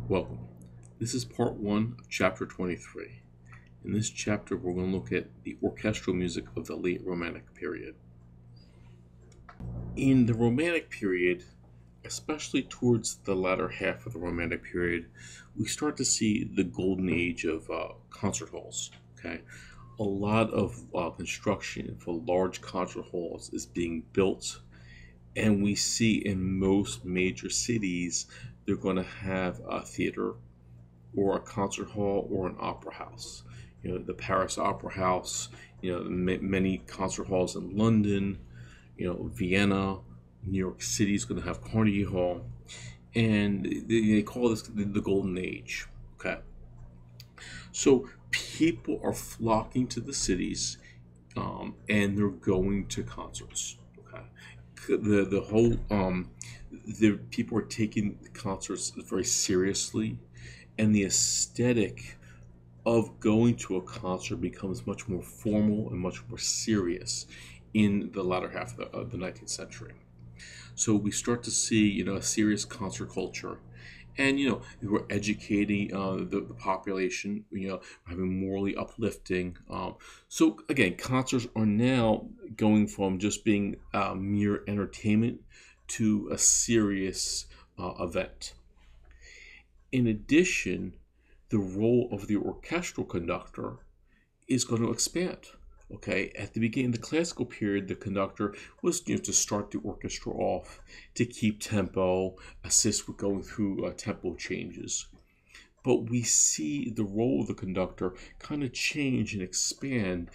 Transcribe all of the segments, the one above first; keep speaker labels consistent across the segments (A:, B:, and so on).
A: Welcome. This is part 1 of chapter 23. In this chapter, we're going to look at the orchestral music of the late Romantic period. In the Romantic period, especially towards the latter half of the Romantic period, we start to see the golden age of concert halls. Okay, a lot of construction for large concert halls is being built, and we see in most major cities they're going to have a theater or a concert hall or an opera house. The Paris Opera House, many concert halls in London, Vienna, New York City is going to have Carnegie Hall, and they call this the Golden Age. Okay, so people are flocking to the cities, and they're going to concerts. Okay, the whole the people are taking the concerts very seriously, and the aesthetic of going to a concert becomes much more formal and much more serious in the latter half of the 19th century. So we start to see, a serious concert culture, and we're educating the population, having morally uplifting. So again, concerts are now going from just being mere entertainment to a serious event. In addition, the role of the orchestral conductor is going to expand. Okay, at the beginning of the classical period, the conductor was to start the orchestra off, to keep tempo, assist with going through tempo changes. But we see the role of the conductor kind of change and expand.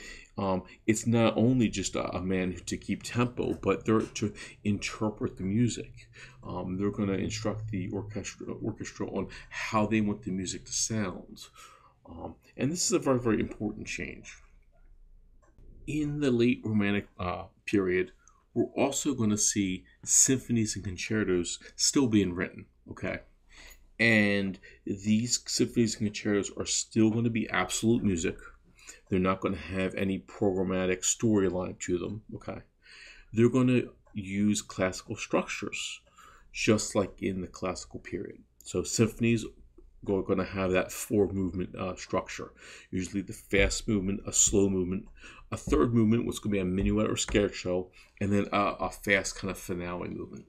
A: It's not only just a man to keep tempo, but they're to interpret the music. They're going to instruct the orchestra on how they want the music to sound. And this is a very, very important change. In the late Romantic period, we're also going to see symphonies and concertos still being written. Okay, and these symphonies and concertos are still going to be absolute music. They're not going to have any programmatic storyline to them. Okay, they're going to use classical structures, just like in the classical period. So symphonies are going to have that four movement structure. Usually the fast movement, a slow movement, a third movement, which could be a minuet or scherzo, and then a fast kind of finale movement.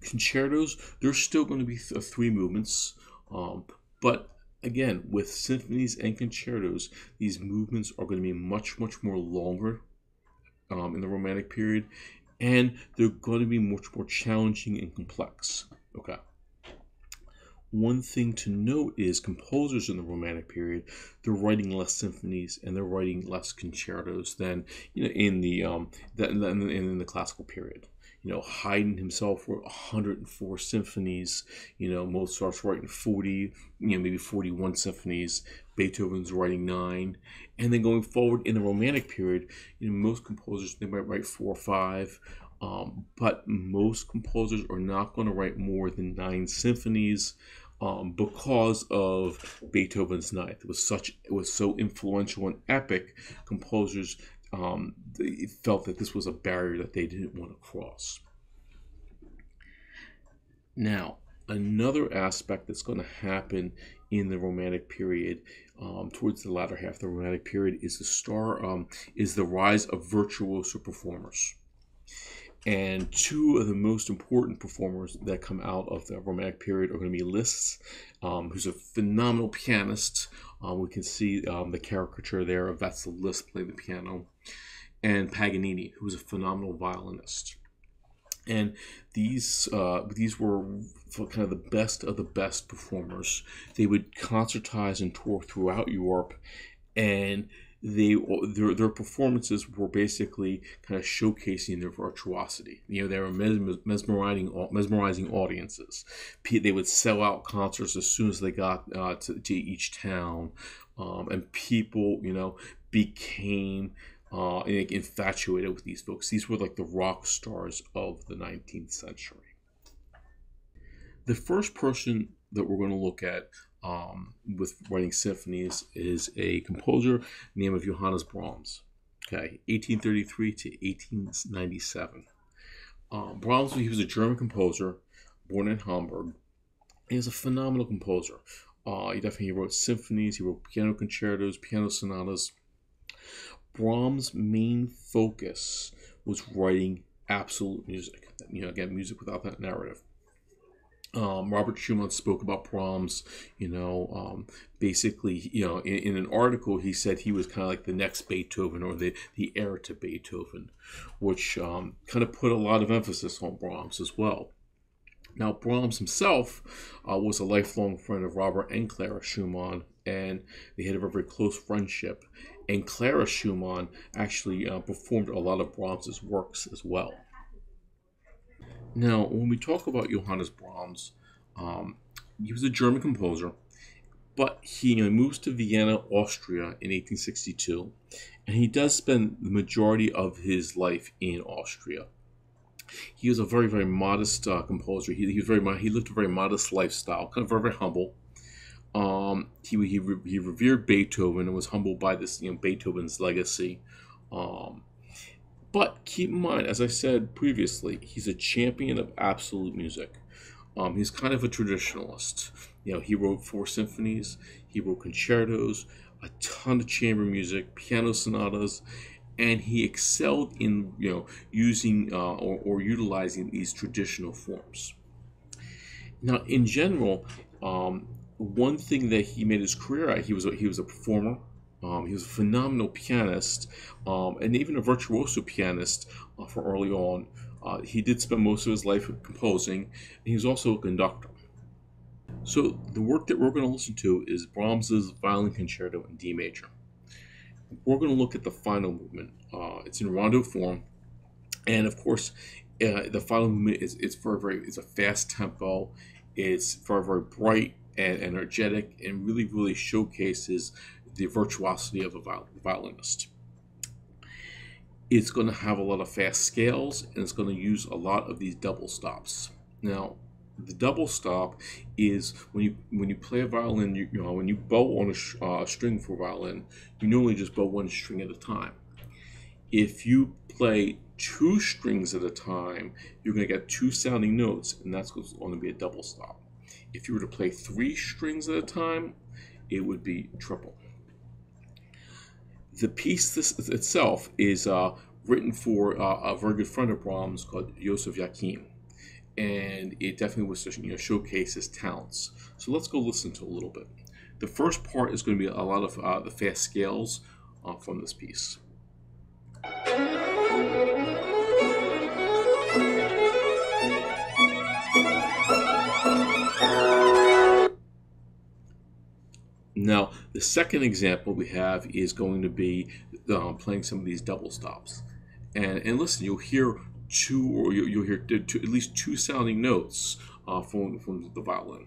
A: Concertos, there's still going to be three movements, but again, with symphonies and concertos, these movements are going to be much, much more longer in the Romantic period, and they're going to be much more challenging and complex. Okay. One thing to note is composers in the Romantic period, they're writing less symphonies and they're writing less concertos than in the classical period. Haydn himself wrote 104 symphonies. Mozart's writing 40, maybe 41 symphonies. Beethoven's writing 9, and then going forward in the Romantic period, most composers they might write 4 or 5. But most composers are not going to write more than 9 symphonies because of Beethoven's Ninth. It was so influential and epic. Composers they felt that this was a barrier that they didn't want to cross. Now, another aspect that's going to happen in the Romantic period, towards the latter half of the Romantic period, is the rise of virtuoso performers. And two of the most important performers that come out of the Romantic period are going to be Liszt, who's a phenomenal pianist. We can see the caricature there of Václav Liszt playing the piano, and Paganini, who was a phenomenal violinist. And these were kind of the best performers. They would concertize and tour throughout Europe, and their performances were basically kind of showcasing their virtuosity. They were mesmerizing audiences. They would sell out concerts as soon as they got to each town, and people became infatuated with these folks. These were like the rock stars of the 19th century. The first person that we're going to look at with writing symphonies is a composer named Johannes Brahms. Okay, 1833 to 1897. Brahms, he was a German composer born in Hamburg. He's a phenomenal composer. He wrote symphonies, he wrote piano concertos, piano sonatas. Brahms' main focus was writing absolute music. Again, music without that narrative. Robert Schumann spoke about Brahms, basically, in an article, he said he was kind of like the next Beethoven or the heir to Beethoven, which kind of put a lot of emphasis on Brahms as well. Now, Brahms himself was a lifelong friend of Robert and Clara Schumann, and they had a very close friendship. And Clara Schumann actually performed a lot of Brahms's works as well. Now, when we talk about Johannes Brahms, um, he was a German composer, but he moves to Vienna, Austria in 1862, and he does spend the majority of his life in Austria. He was a very, very modest composer. He lived a very modest lifestyle, kind of very, very humble. He revered Beethoven and was humbled by this, Beethoven's legacy. Um, but keep in mind, as I said previously, he's a champion of absolute music. He's kind of a traditionalist. He wrote four symphonies, he wrote concertos, a ton of chamber music, piano sonatas, and he excelled in using or utilizing these traditional forms. Now, in general, one thing that he made his career at, he was a performer. He was a phenomenal pianist, and even a virtuoso pianist for early on. He did spend most of his life composing, and he was also a conductor. So the work that we're going to listen to is Brahms's Violin Concerto in D major. We're going to look at the final movement. It's in rondo form, and of course, the final movement it's a fast tempo. It's very, very bright and energetic, and really, really showcases the virtuosity of a violinist. It's going to have a lot of fast scales, and it's going to use a lot of these double stops. Now, the double stop is when you play a violin. When you bow on a string for a violin, you normally just bow one string at a time. If you play two strings at a time, you're going to get two sounding notes, and that's going to be a double stop. If you were to play three strings at a time, it would be triple. The piece itself is written for a very good friend of Brahms called Joseph Joachim, and it definitely was to showcase his talents. So let's go listen to a little bit. The first part is going to be a lot of the fast scales from this piece. Now, the second example we have is going to be playing some of these double stops, and listen, you'll hear you'll hear at least two sounding notes from the violin.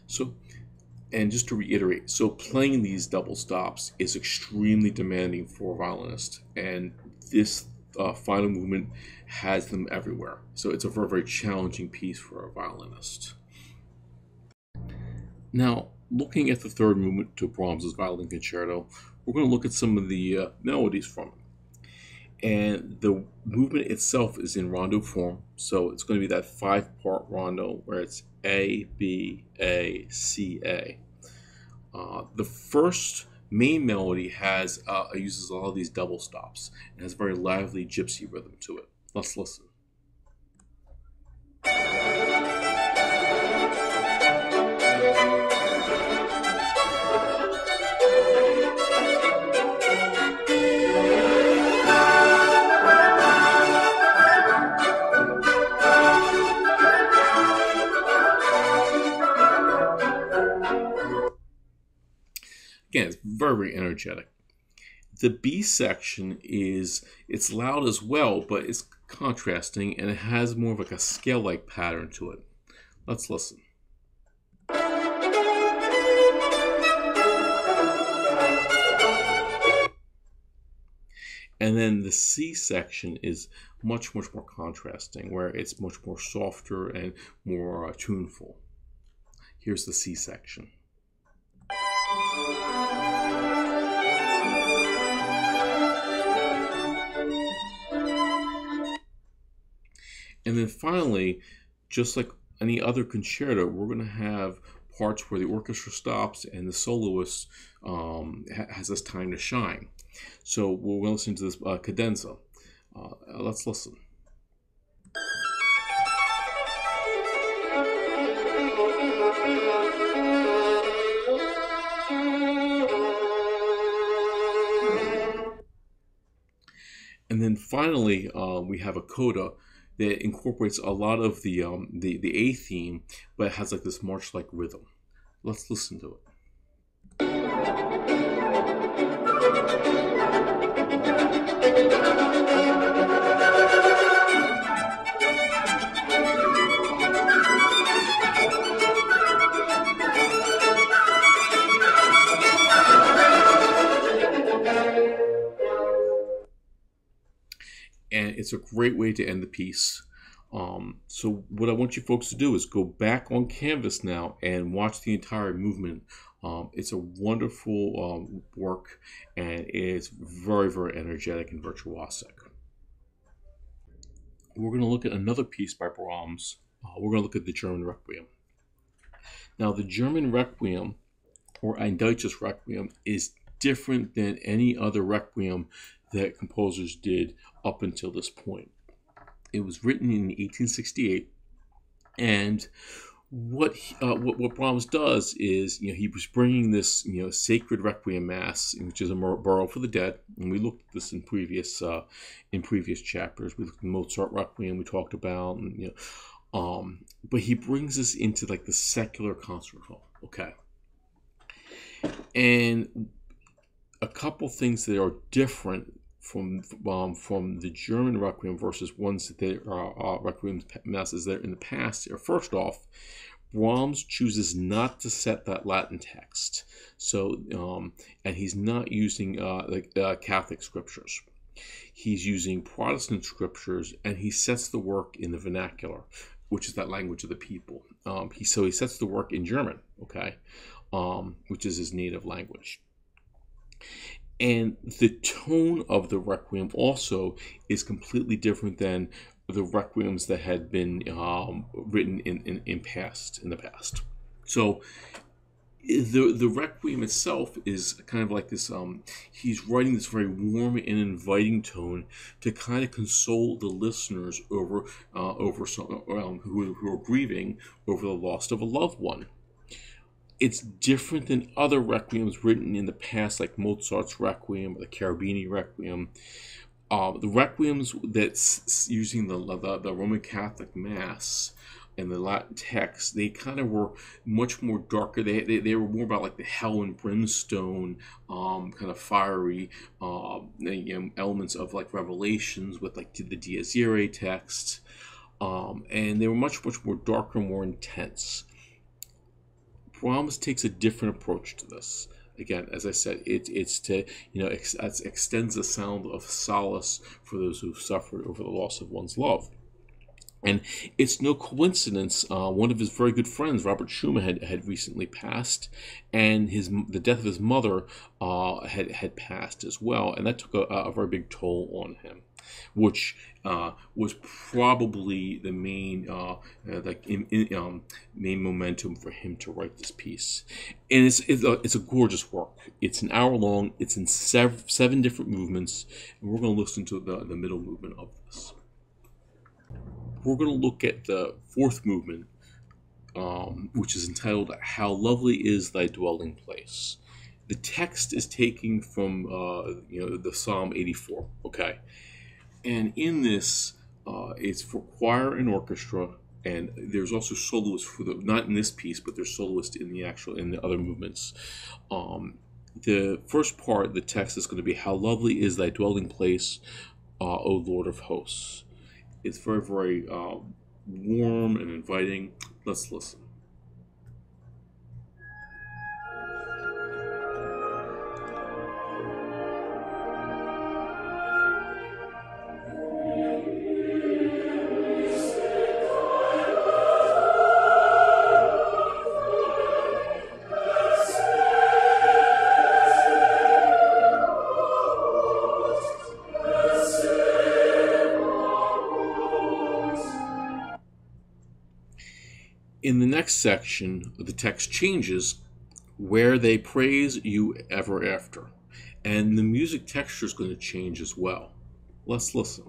A: So, and just to reiterate, so playing these double stops is extremely demanding for a violinist, and this final movement has them everywhere. So it's a very, very challenging piece for a violinist. Now, looking at the third movement to Brahms's Violin Concerto, we're going to look at some of the melodies from it. And the movement itself is in rondo form, so it's going to be that 5-part rondo where it's A, B, A, C, A. The first main melody uses all of these double stops and has a very lively gypsy rhythm to it. Let's listen. Again, it's very, very energetic. The B section it's loud as well, but it's contrasting, and it has more of like a scale-like pattern to it. Let's listen. And then the C section is much, much more contrasting, where it's much more softer and more tuneful. Here's the C section. And then finally, just like any other concerto, we're going to have parts where the orchestra stops and the soloist has this time to shine. So we're going to listen to this cadenza. Let's listen. And then finally, we have a coda that incorporates a lot of the A theme, but it has like this march-like rhythm. Let's listen to it. And it's a great way to end the piece. So what I want you folks to do is go back on canvas now and watch the entire movement. It's a wonderful work, and it's very, very energetic and virtuosic. We're going to look at another piece by Brahms. We're going to look at the German Requiem. Now, the German Requiem, or Ein Deutsches Requiem, is different than any other Requiem that composers did up until this point. It was written in 1868, and what Brahms does is, he was bringing this, sacred Requiem Mass, which is a burial for the dead, and we looked at this in previous chapters. We looked at the Mozart Requiem we talked about, and, but he brings us into like the secular concert hall, okay? And a couple things that are different from the German Requiem versus ones that are Requiem masses that are in the past are, first off, Brahms chooses not to set that Latin text, so and he's not using the Catholic scriptures. He's using Protestant scriptures, and he sets the work in the vernacular, which is that language of the people. He sets the work in German, okay, which is his native language. And the tone of the Requiem also is completely different than the Requiems that had been written in the past. So the Requiem itself is kind of like this, he's writing this very warm and inviting tone to kind of console the listeners over who are grieving over the loss of a loved one. It's different than other Requiems written in the past, like Mozart's Requiem or the Cherubini Requiem. The Requiems that's using the Roman Catholic Mass and the Latin text, they kind of were much more darker. They were more about like the hell and brimstone, kind of fiery elements of like Revelations with like the Dies Irae text, and they were much more darker, more intense. Brahms takes a different approach to this. Again, as I said, it's to extends the sound of solace for those who've suffered over the loss of one's love. And it's no coincidence. One of his very good friends, Robert Schumann, had recently passed, and the death of his mother had passed as well, and that took a very big toll on him, which was probably the main main momentum for him to write this piece. And it's a gorgeous work. It's an hour long. It's in seven different movements, and we're going to listen to the middle movement of this. We're going to look at the fourth movement, which is entitled "How Lovely Is Thy Dwelling Place." The text is taken from the Psalm 84. Okay. And in this, it's for choir and orchestra, and there's also soloists for not in this piece, but there's soloists in the other movements. The first part, the text is going to be, "How lovely is thy dwelling place, O Lord of hosts." It's very, very warm and inviting. Let's listen. In the next section, the text changes where they praise you ever after. And the music texture is going to change as well. Let's listen.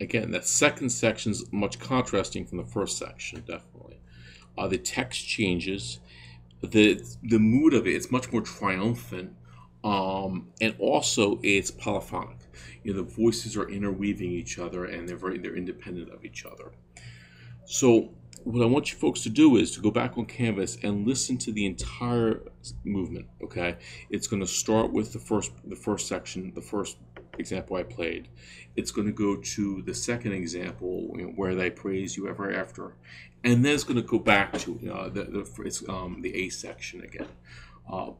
A: Again, that second section is much contrasting from the first section, definitely. The text changes, the mood of it is much more triumphant, and also it's polyphonic. The voices are interweaving each other, and they're independent of each other. So what I want you folks to do is to go back on Canvas and listen to the entire movement. Okay, it's going to start with the first section, the first example I played. It's going to go to the second example, where they praise you ever after, and then it's going to go back to the A section again.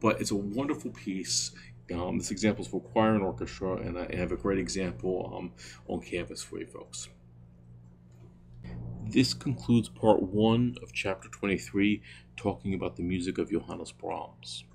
A: But it's a wonderful piece. This example is for choir and orchestra, and I have a great example on Canvas for you folks. This concludes part 1 of chapter 23, talking about the music of Johannes Brahms.